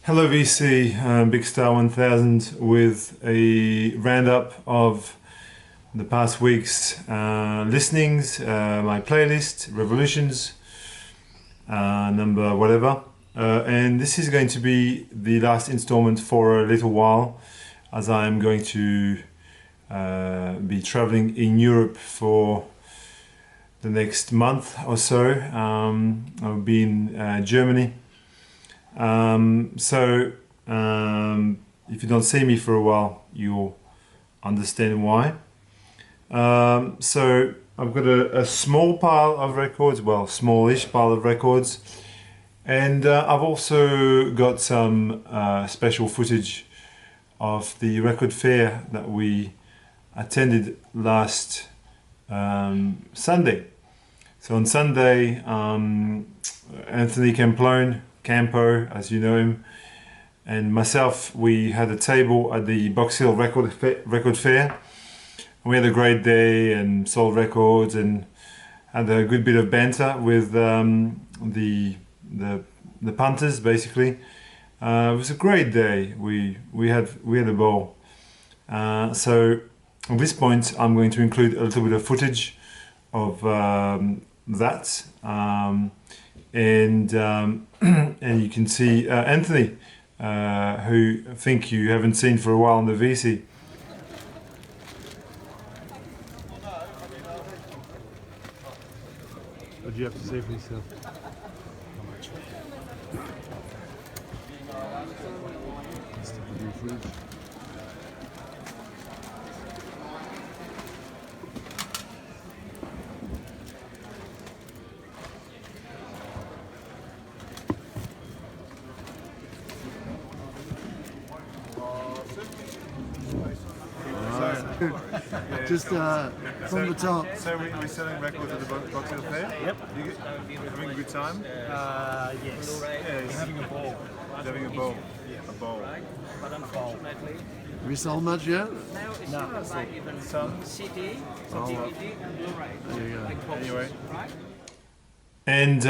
Hello VC, Big Star 1000 with a roundup of the past week's listenings, my playlist, Revolutions, number whatever. And this is going to be the last installment for a little while, as I am going to be traveling in Europe for the next month or so. I'll be in Germany. If you don't see me for a while, you'll understand why. So I've got a small pile of records, well, smallish pile of records, and I've also got some special footage of the record fair that we attended last Sunday. So on Sunday, Anthony Campo, as you know him, and myself, we had a table at the Box Hill Record Fair. We had a great day and sold records and had a good bit of banter with the punters. Basically, it was a great day. We had a ball. So at this point, I'm going to include a little bit of footage of that. And you can see Anthony, who I think you haven't seen for a while on the VC. What do you have to say for yourself? Just from the top. So we're selling records at the Box Hill Fair? Yep. You having a good time? Yes. Yes. Having a ball. Having a bowl? A bowl. But unfortunately, Have you sold much yet? Now it's No. not like even Some? CD, some DVD, and Blu-ray. There you go. Like boxes, Anyway. right? And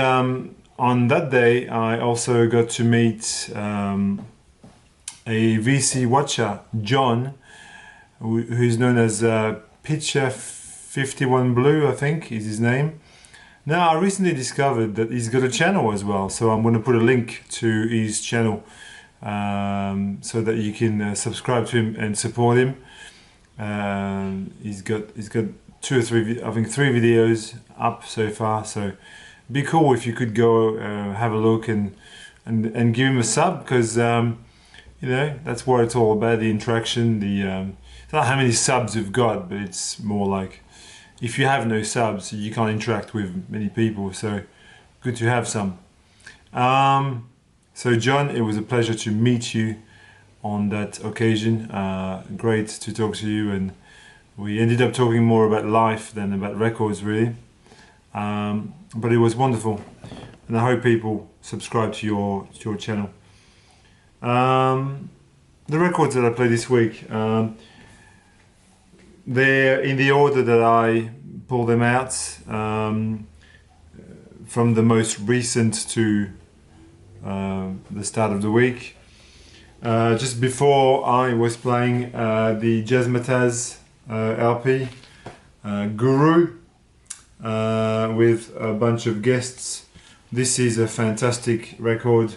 on that day, I also got to meet a VC watcher, John, who's known as Pitcher 51 Blue, I think is his name. Now, I recently discovered that he's got a channel as well, so I'm going to put a link to his channel so that you can subscribe to him and support him. He's got 2 or 3, I think 3 videos up so far, so it'd be cool if you could go have a look and give him a sub, because you know, that's what it's all about, the interaction. It's not how many subs you've got, but it's more like if you have no subs, you can't interact with many people, so good to have some. So John, it was a pleasure to meet you on that occasion. Great to talk to you, and we ended up talking more about life than about records, really. But it was wonderful, and I hope people subscribe to your channel. The records that I played this week, they're in the order that I pulled them out, from the most recent to the start of the week. Just before, I was playing the Jazzmatazz LP, Guru, with a bunch of guests. This is a fantastic record,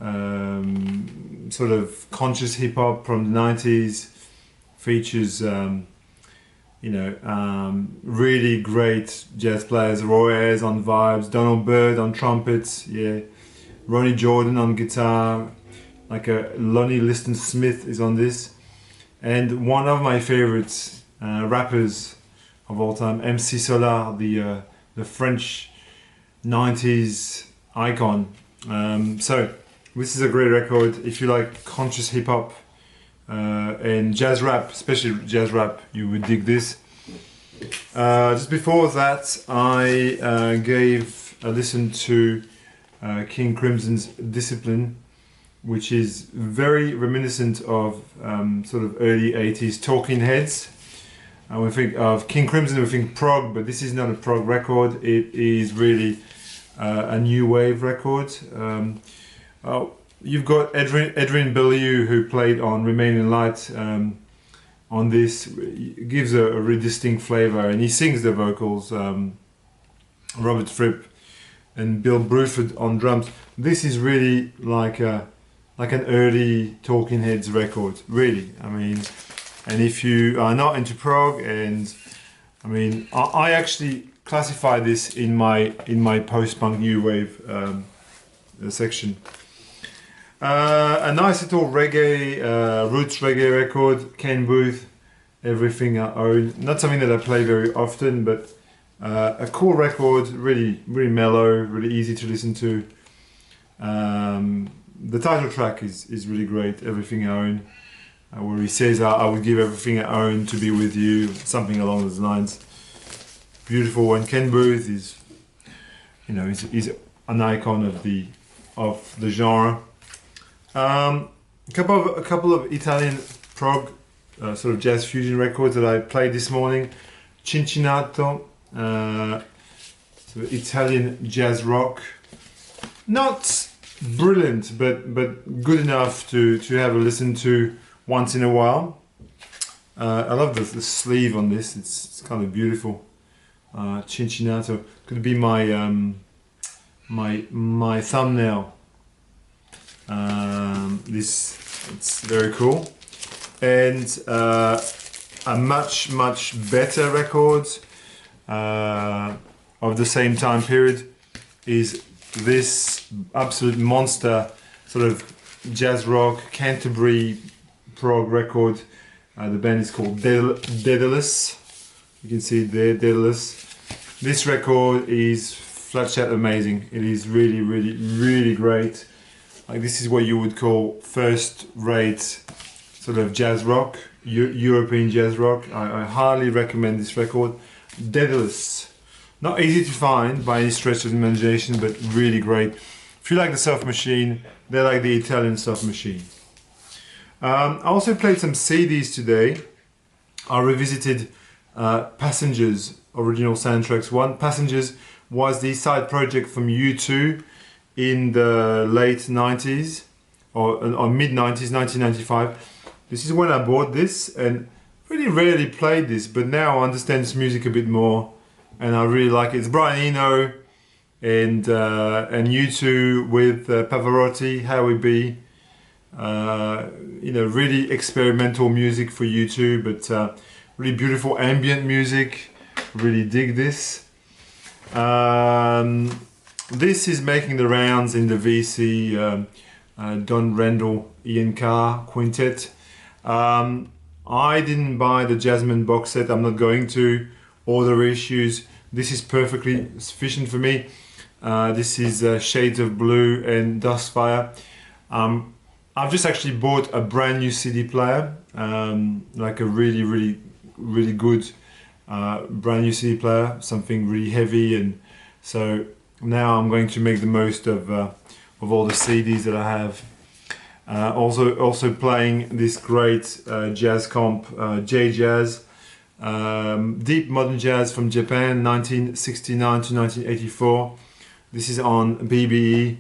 sort of conscious hip hop from the 90s, features really great jazz players, Roy Ayers on vibes, Donald Byrd on trumpets, Ronnie Jordan on guitar, like a Lonnie Liston Smith is on this, and one of my favorites rappers of all time, MC Solar, the French 90s icon. So this is a great record if you like conscious hip hop and jazz rap, especially jazz rap. You would dig this. Just before that, I gave a listen to King Crimson's Discipline, which is very reminiscent of sort of early 80s Talking Heads. We think of King Crimson, we think prog, but this is not a prog record. It is really a new wave record. you've got Edwin Bellew, who played on Remain in Light. On this, it gives a really distinct flavor, and he sings the vocals. Robert Fripp and Bill Bruford on drums. This is really like an early Talking Heads record, really. I mean, and if you are not into prog, and I mean, I actually classify this in my post-punk new wave section. A nice little reggae, roots reggae record, Ken Booth, Everything I Own. Not something that I play very often, but a cool record, really mellow, really easy to listen to. The title track is really great, Everything I Own, where he says, I would give everything I own to be with you, something along those lines. Beautiful. And Ken Booth is, you know, he's an icon of the genre. A couple of Italian prog sort of jazz fusion records that I played this morning. Cincinnato, sort of Italian jazz rock. Not brilliant, but good enough to have a listen to once in a while. I love the sleeve on this. It's kind of beautiful. Cincinnato could be my my thumbnail. It's very cool, and a much better record of the same time period is this absolute monster sort of jazz rock Canterbury prog record. The band is called Daedalus. You can see it there, Daedalus. This record is flat chat amazing. It is really great. Like, this is what you would call first-rate sort of jazz rock, European jazz rock. I highly recommend this record. Daedalus. Not easy to find by any stretch of the imagination, but really great. If you like the Soft Machine, they like the Italian Soft Machine. I also played some CDs today. I revisited Passengers original soundtracks. One, Passengers, was the side project from U2 in the late 90s or mid 90s, 1995. This is when I bought this, and really rarely played this, but now I understand this music a bit more, and I really like it. It's Brian Eno and U2 with Pavarotti, Howie B. You know, really experimental music for U2, but really beautiful ambient music. Really dig this. This is making the rounds in the VC Don Rendell, Ian Carr quintet. I didn't buy the Jasmine box set. I'm not going to, or the reissues. This is perfectly sufficient for me. This is Shades of Blue and Dustfire. I've just actually bought a brand new CD player, like a really good brand new CD player, something really heavy, and so now I'm going to make the most of all the CDs that I have. Also playing this great jazz comp, J-Jazz, deep modern jazz from Japan, 1969 to 1984. This is on BBE.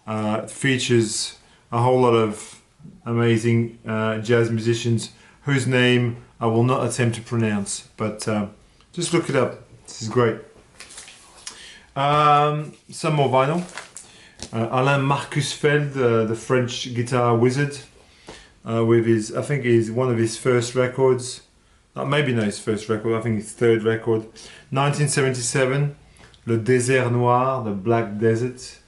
It features a whole lot of amazing jazz musicians whose name I will not attempt to pronounce, but just look it up. This is great. Some more vinyl. Alain Marcusfeld, the French guitar wizard, with his, I think is one of his first records. Maybe not his first record, I think his third record. 1977, Le Désert Noir, the Black Desert.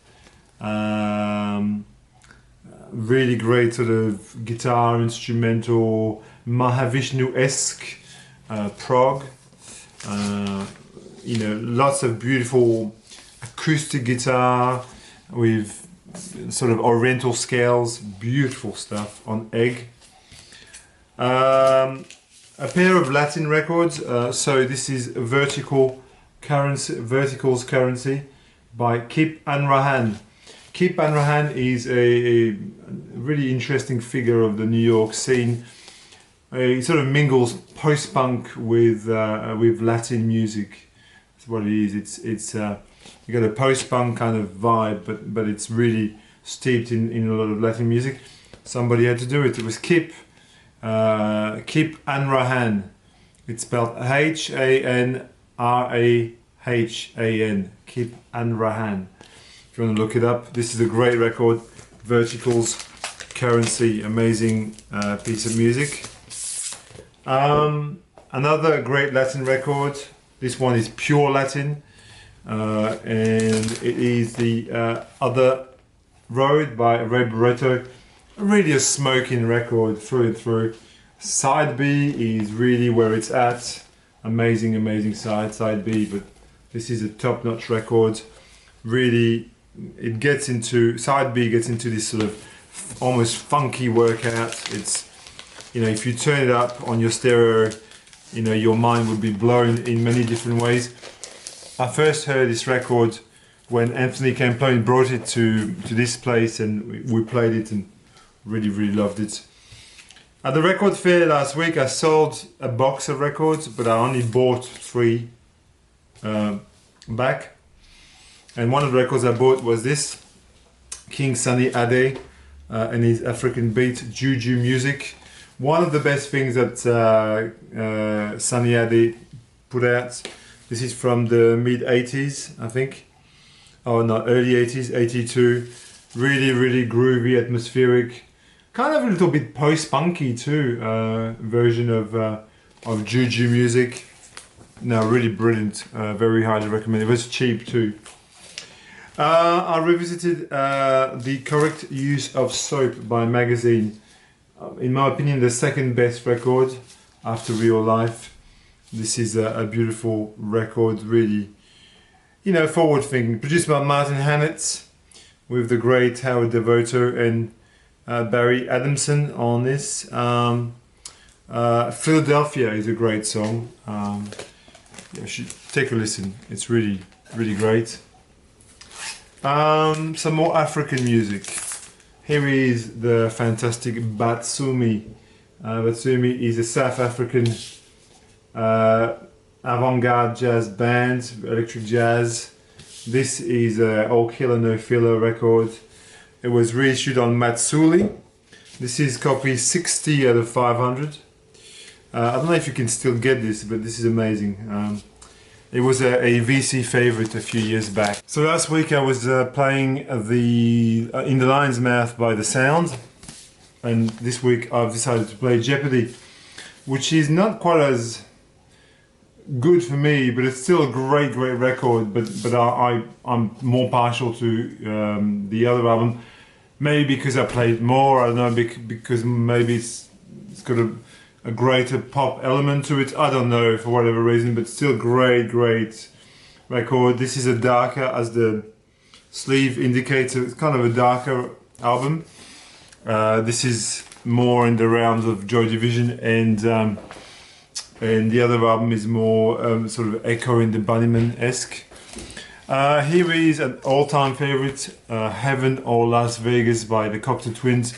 Really great sort of guitar, instrumental, Mahavishnu-esque prog. You know, lots of beautiful acoustic guitar with sort of oriental scales, beautiful stuff on Egg. A pair of Latin records. So this is Verticals Currency by Kip Hanrahan. Kip Hanrahan is a really interesting figure of the New York scene. He sort of mingles post-punk with Latin music. That's what it is. It's you got a post-punk kind of vibe, but it's really steeped in a lot of Latin music. Somebody had to do it. It was Kip Hanrahan. It's spelled Hanrahan. Kip Hanrahan. If you want to look it up, this is a great record. Verticals, Currency, amazing piece of music. Another great Latin record. This one is pure Latin, and it is the Other Road by Ray Barretto. Really a smoking record through and through. Side B is really where it's at. Amazing side B, but this is a top-notch record. Really, it gets into, side B gets into this sort of almost funky workout. It's, you know, if you turn it up on your stereo, you know, your mind would be blown in many different ways. I first heard this record when Anthony Campione brought it to this place, and we played it and really loved it. At the record fair last week, I sold a box of records, but I only bought 3 back. And one of the records I bought was this, King Sunny Ade and his African beat, Juju Music. One of the best things that Sunny Ade put out. This is from the mid-80s, I think. Oh no, early 80s, 82. Really groovy, atmospheric. Kind of a little bit post-punky too, version of Juju Music. No, really brilliant, very highly recommended. It was cheap too. I revisited The Correct Use of Soap by Magazine. In my opinion, the second best record after Real Life. This is a beautiful record, really, you know, forward thinking. Produced by Martin Hannett with the great Howard Devoto and Barry Adamson on this. Philadelphia is a great song. You should take a listen. It's really great. Some more African music. Here is the fantastic Batsumi. Batsumi is a South African avant-garde jazz band, electric jazz. This is a All Killer No Filler record. It was reissued on Matsuli. This is copy 60 out of 500. I don't know if you can still get this, but this is amazing. It was a VC favorite a few years back. So last week I was playing the In the Lion's Mouth by The Sound, and this week I've decided to play Jeopardy, which is not quite as good for me, but it's still a great record. But I'm more partial to the other album, maybe because I played more. I don't know, because maybe it's got a greater pop element to it. I don't know, for whatever reason, but still great record. This is a darker, as the sleeve indicates, it's kind of a darker album. This is more in the realms of Joy Division, and the other album is more sort of echoing the Bunnyman-esque. Here is an all-time favorite, Heaven or Las Vegas by the Cocteau Twins.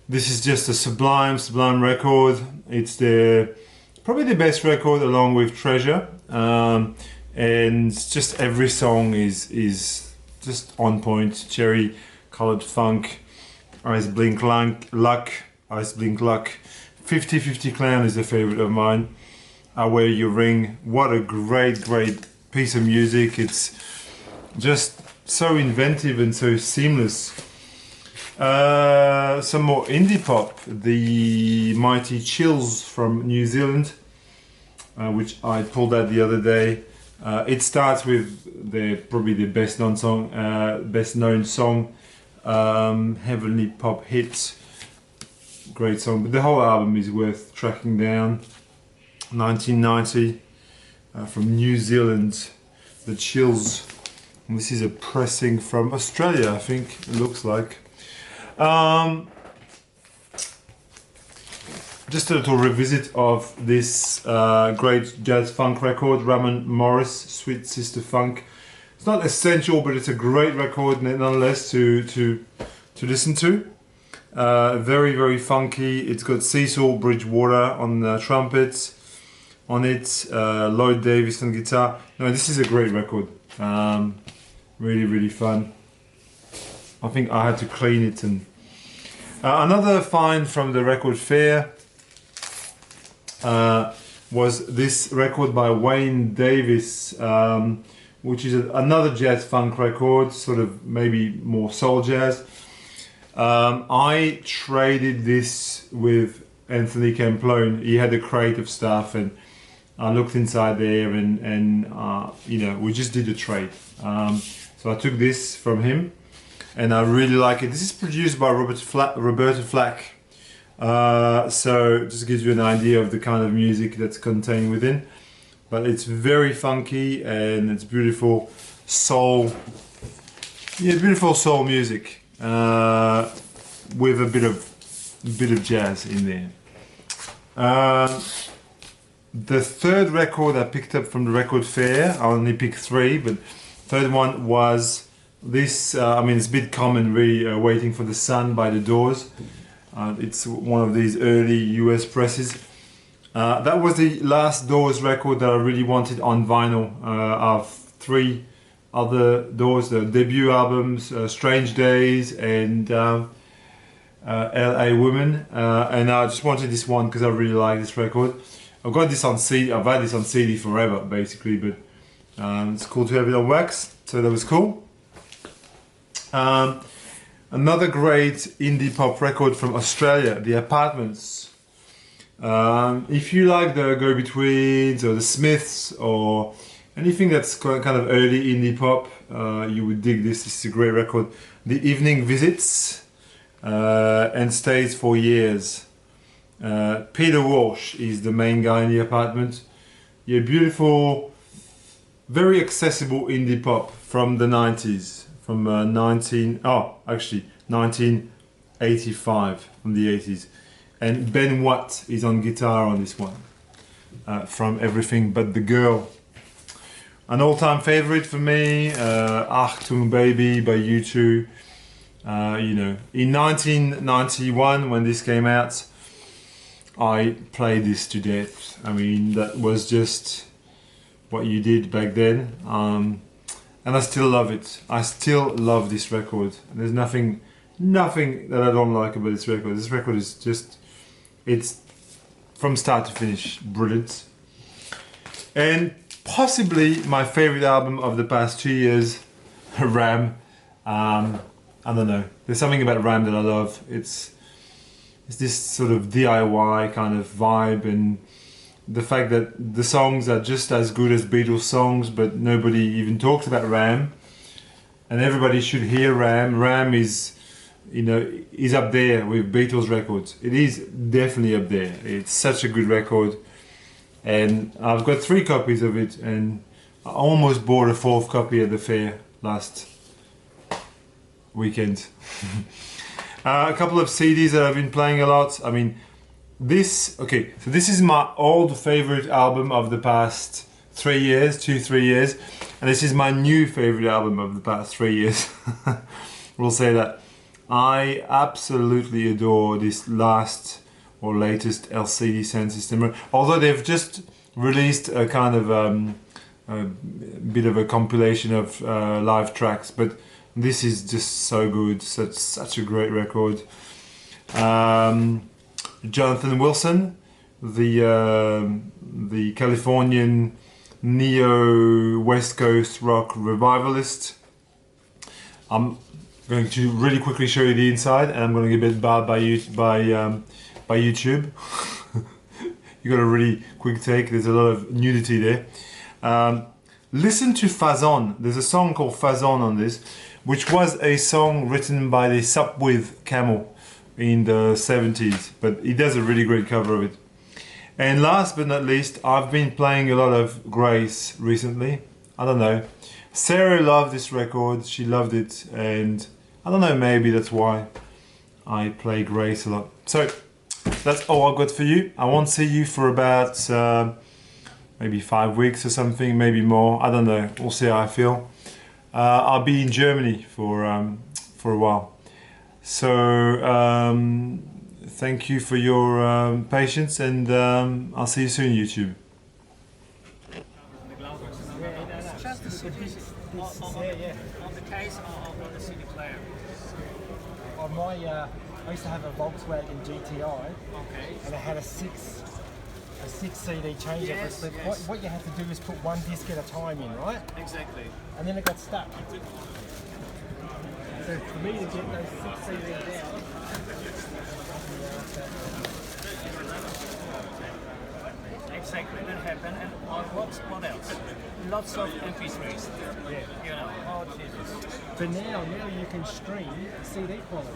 This is just a sublime record. It's probably the best record along with Treasure, and just every song is just on point. Cherry Colored Funk, Ice Blink Luck, 50/50 Clown is a favorite of mine. I Wear Your Ring. What a great piece of music. It's just so inventive and so seamless. Some more indie pop. The Mighty Chills from New Zealand, which I pulled out the other day. It starts with probably the best known song, Heavenly Pop Hits. Great song, but the whole album is worth tracking down. 1990 from New Zealand, The Chills. And this is a pressing from Australia, I think it looks like. Just a little revisit of this great jazz funk record, Ramon Morris, Sweet Sister Funk. It's not essential, but it's a great record nonetheless to listen to. Very funky. It's got Cecil Bridgewater on the trumpets on it, Lloyd Davis on guitar. No, this is a great record. Really fun. I think I had to clean it. And another find from the record fair was this record by Wayne Davis, which is another jazz funk record, sort of maybe more soul jazz. I traded this with Anthony Camplone. He had a crate of stuff, and I looked inside there, and you know, we just did a trade. So I took this from him, and I really like it. This is produced by Roberta Flack. So just gives you an idea of the kind of music that's contained within. But it's very funky, and it's beautiful soul. Yeah, beautiful soul music with a bit of jazz in there. The third record I picked up from the record fair, I only picked 3, but third one was this. I mean, it's a bit common, really. Waiting for the Sun by the Doors. It's one of these early US presses. That was the last Doors record that I really wanted on vinyl. Of 3 other Doors, the debut albums, Strange Days and LA Woman, and I just wanted this one because I really like this record. I've got this on CD. I've had this on CD forever, basically, but it's cool to have it on wax, so that was cool. Another great indie pop record from Australia, The Apartments. If you like the Go-Betweens or the Smiths or anything that's kind of early indie pop, you would dig this. This is a great record. The Evening Visits and Stays for Years. Peter Walsh is the main guy in The Apartment. Yeah, beautiful, very accessible indie pop from the 90s. From 1985, from the 80s. And Ben Watt is on guitar on this one, from Everything But the Girl. An all-time favorite for me, Achtung Baby by U2. You know, in 1991 when this came out, I played this to death. I mean, that was just what you did back then. And I still love it. I still love this record. There's nothing that I don't like about this record. This record is just, it's from start to finish brilliant. And possibly my favorite album of the past 2 years, Ram. I don't know. There's something about Ram that I love. It's this sort of DIY kind of vibe, and the fact that the songs are just as good as Beatles songs, but nobody even talks about Ram, and everybody should hear Ram. Ram is, you know, is up there with Beatles records. It is definitely up there. It's such a good record, and I've got 3 copies of it, and I almost bought a 4th copy at the fair last weekend. A couple of CDs that I've been playing a lot. I mean, this is my old favorite album of the past 3 years, 2-3 years, and this is my new favorite album of the past 3 years. We'll say that. I absolutely adore this last or latest LCD Sound System, although they've just released a kind of a bit of a compilation of live tracks, but this is just so good. Such a great record. Jonathan Wilson, the Californian neo West Coast rock revivalist. I'm going to really quickly show you the inside, and I'm going to get a bit barred by YouTube. You got a really quick take. There's a lot of nudity there. Listen to Fazon. There's a song called Fazon on this, which was a song written by the Sopwith Camel in the 70s, but he does a really great cover of it. And last but not least, I've been playing a lot of Grace recently. I don't know. Sarah loved this record, she loved it, and I don't know, maybe that's why I play Grace a lot. So that's all I've got for you. I won't see you for about maybe 5 weeks or something, maybe more. I don't know. We'll see how I feel. I'll be in Germany for a while. So thank you for your patience, and I'll see you soon, YouTube. Just on the case or on the CD player. I used to have a Volkswagen GTI, Okay. and it had a six CD changer. Yes, But yes. what you had to do is put one disc at a time in, right? Exactly. And then it got stuck. So for me to get those 6 CDs down, Exactly. That happened. And what else? Lots of MP3s. yeah. You know. Oh Jesus. But now you can stream CD quality.